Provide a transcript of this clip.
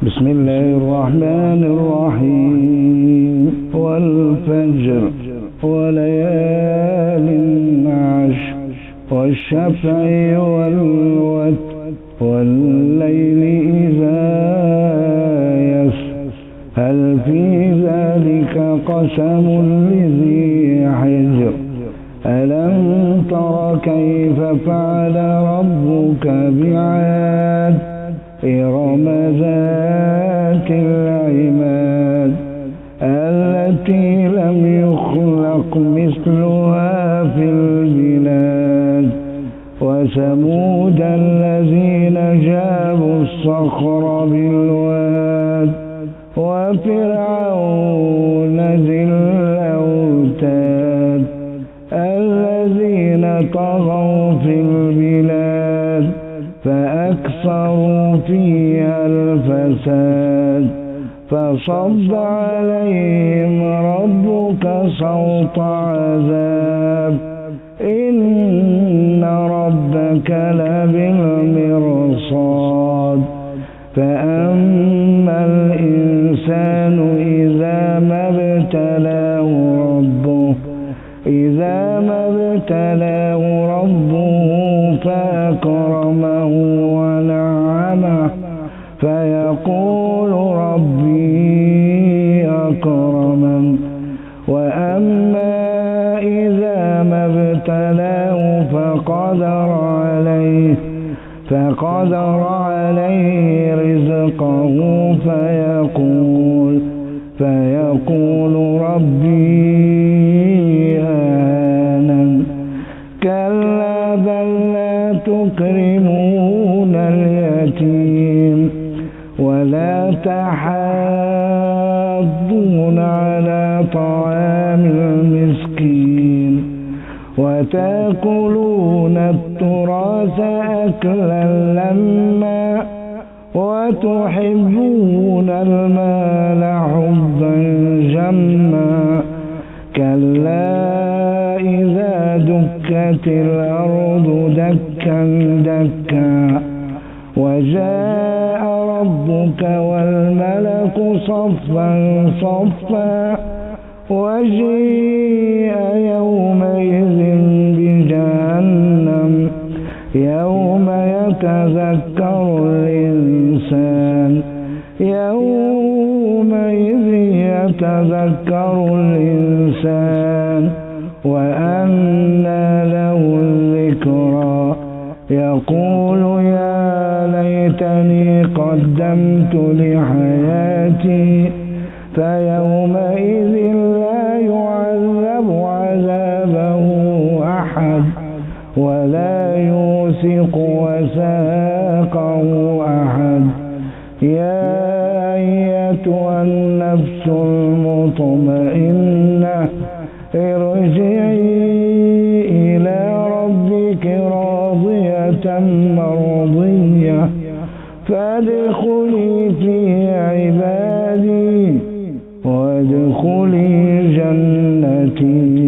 بسم الله الرحمن الرحيم والفجر وليال عشر والشفع والوتر والليل إذا يسر هل في ذلك قسم لذي حجر ألم تر كيف فعل ربك بعاد إرم ذات العماد التي لم يخلق مثلها في البلاد وثمود الذين جابوا الصخر بالواد وفرعون ذي الأوتاد الذين طغوا في البلاد فأكثروا فيها الفساد فصب عليهم ربك صوت عذاب إن ربك لبالمرصاد فأما الإنسان إذا ما ابتلاه ربه فأكرمه ونعمه فيقول ربي أكرمن وأما إذا ما ابتلاه فقدر عليه رزقه فيقول ربي أهانن كلا بل لا تكرمون اليتيم ولا تحاضون على طعام المسكين وتأكلون التراث أكلا لما وتحبون المال حبا جما كلا إذا دكت الأرض دكا دكا وجاء ربك والملك صفا صفا وجيء يومئذ بجهنم يوم يتذكر الإنسان وأنى له الذكرى يقول يا ليتني قدمت لحياتي فيومئذ لا يعذب عذابه أحد ولا يوثق وثاقه أحد يا أيتها النفس المطمئنة ارجعي إلى ربك راضية مرضية فادخلي في عبادي وادخلي جنتي.